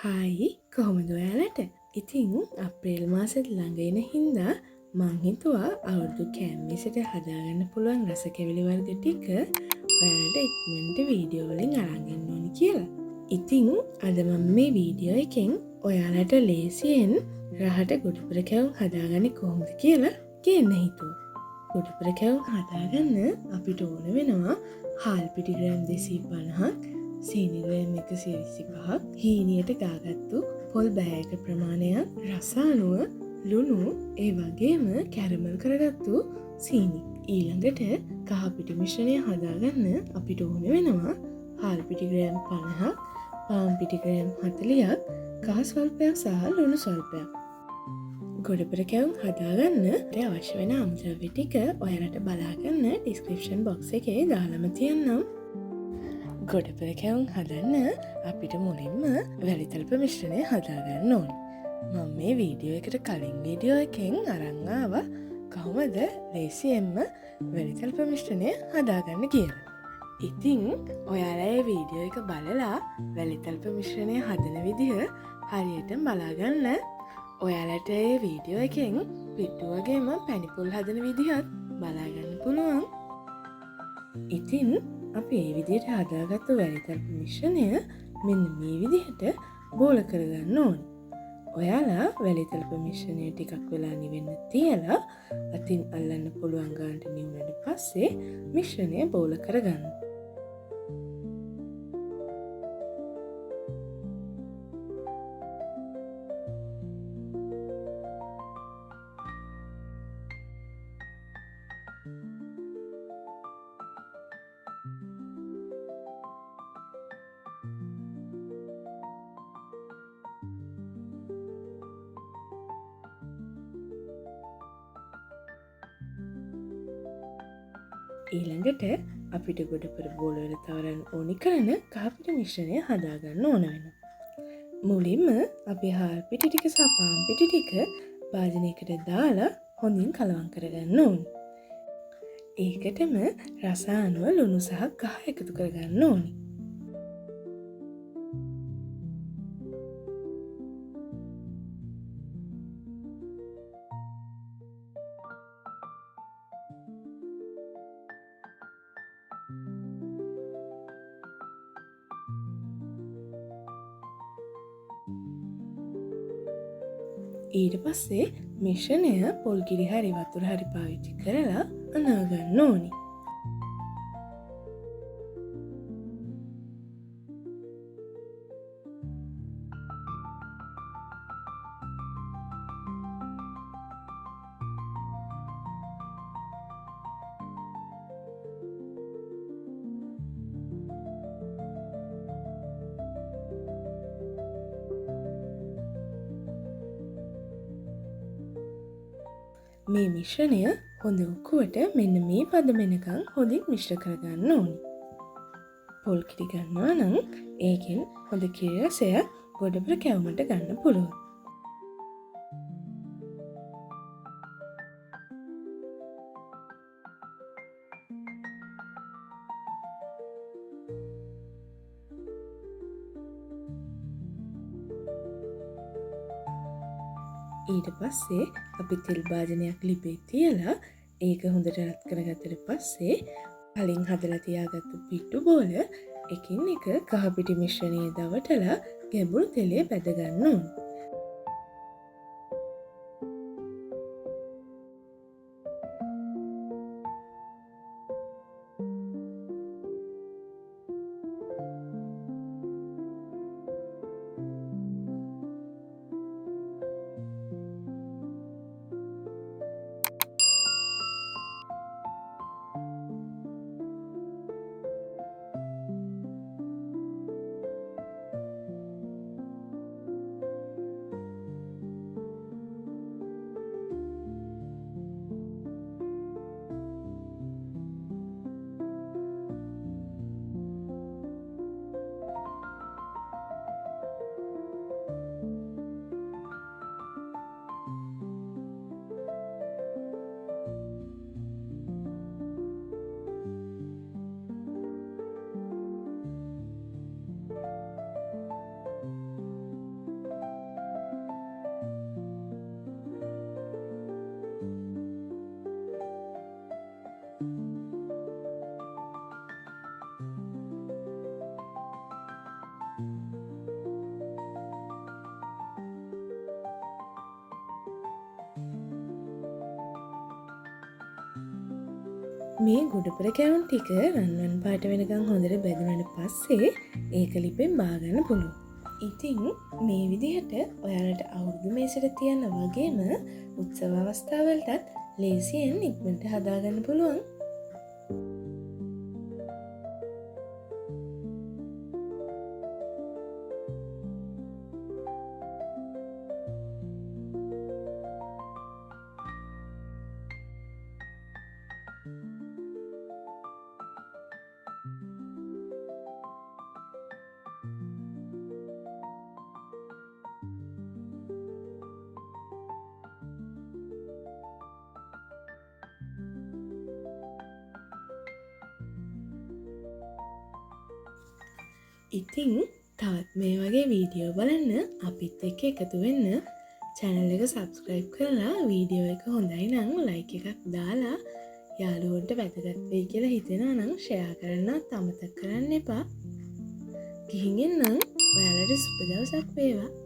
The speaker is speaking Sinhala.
හායි කොහොමද ඔයාලට? ඉතින් අප්‍රේල් මාසෙත් ළඟ එන හින්දා මං හිතුවා අවුරුදු කෑමේසට හදාගන්න පුළුවන් රස කැවිලි වර්ග ටික ඔයාලට ඉක්මනට වීඩියෝ වලින් අරන් එන්න ඕනි කියලා. ඉතින් අද මම මේ වීඩියෝ එකෙන් ඔයාලට ලේසියෙන් රහට ගොඩපුර කැවුම් හදාගන්නේ කොහොමද කියලා කියන්න හිතුවා. ගොඩපුර කැවුම් හදාගන්න අපිට ඕන වෙනවා හාල් පිටි ග්‍රෑම් 250ක්, සීනි ග්‍රෑම් 125ක්, හීනියට ගාගත්තු පොල් බෑයක ප්‍රමාණයක්, රස අනුව ලුණු, ඒ වගේම කැරමල් කරගත්තු සීනි. ඊළඟට කහ පිටි මිශ්‍රණය හදාගන්න අපිට ඕන වෙනවා හාල් පිටි ග්‍රෑම් 50ක්, පාන් පිටි ග්‍රෑම් 40ක්, කහ ස්වල්පයක් සහ ලුණු ස්වල්පයක්. ගොඩපුර කැවුම් හදාගන්න අවශ්‍ය වෙන අමුද්‍රව්‍ය ටික ඔයාලට බලාගන්න ඩිස්ක්‍රිප්ෂන් බොක්ස් එකේ දාලම තියන්නම්. ගොඩපුර කැවුම් හදන්න අපිට මුලින්ම වැලිතල්ප මිශ්‍රණය හදාගන්න ඕන. මම මේ වීඩියෝ එකට කලින් වීඩියෝ එකෙන් අරන් ආවා කොහොමද ලේසියෙන්ම වැලිතල්ප මිශ්‍රණය හදාගන්න කියලා. ඉතින් ඔයාලා මේ වීඩියෝ එක බලලා වැලිතල්ප මිශ්‍රණය හදන විදිහ හරියට බලාගන්න. ඔයාලට මේ වීඩියෝ එකෙන් පිට්ටු වගේම පැණිපොල් හදන විදිහත් බලාගන්න පුළුවන්. ඉතින් අපි මේ විදිහට හදාගත්තු වැලිතල්ප මිශ්‍රණය මෙන්න මේ විදිහට බෝල කරගන්න ඕනේ. ඔයාලා වැලිතල්ප මිශ්‍රණය ටිකක් වෙලා නිවෙන්න තියලා අතින් අල්ලන්න පුළුවන් ගානට නිවුනට පස්සේ මිශ්‍රණය බෝල කරගන්න. ඊළඟට අපිට ගොඩපුර බෝලවල තවරන්න ඕනි කරන කහපිටි මිශ්‍රණය හදාගන්න ඕන වෙනවා. මුලින්ම අපි හාල් පිටි ටික සහ පාන් පිටි ටික භාජනයකට දාලා හොඳින් කලවම් කරගන්න ඕනි. ඒකටම රස අනුව ලුණු සහ කහ එකතු කරගන්න ඕනි. ඊට පස්සේ මිශ්‍රණය පොල් කිරි හරි වතුර හරි පාවිච්චි කරලා අනාගන්න ඕනි. මේ මිශ්‍රණය හොඳ උක්කුවට මෙන්න මේ පදමෙනකං හොඳින් මිශ්‍ර කරගන්න ඕනි. පොල් කිරි ගන්නවා නම් ඒකෙන් හොඳ කිරි රසයක් ගොඩපුර කැවුමට ගන්න පුළුවන්. ඊට පස්සේ අපි තෙල් භාජනයක් ලිපේ තියලා ඒක හොඳට රත් කරගත්තට පස්සේ කලින් හදලා තියාගත්තු පිට්ටු බෝල එකින් එක කහ පිටි මිශ්‍රණයේ දවටලා ගැඹුරු තෙලේ පැද ගන්න ඕන. මේ ගොඩපුර කැවුම් ටික රන්වන් පාට වෙනකං හොඳට බැදුනට පස්සේ ඒක ලිපෙන් බාගන්න පුළුවන්. ඉතින් මේ විදිහට ඔයාලට අවුරුදු මේසට තියන්න වගේම උත්සව අවස්ථාවලටත් ලේසියෙන් ඉක්මනට හදාගන්න පුළුවන්. ඉතින් තවත් මේ වගේ වීඩියෝ බලන්න අපිත් එක්ක එකතු වෙන්න channel එක subscribe කරලා වීඩියෝ එක හොඳයි නම් like එකක් දාලා යාළුවන්ට වැදගත් වෙයි කියලා හිතෙනවා නම් share කරන්නත් අමතක කරන්න එපා. ගිහින් එන්නම්. ඔයාලට සුබ දවසක් වේවා.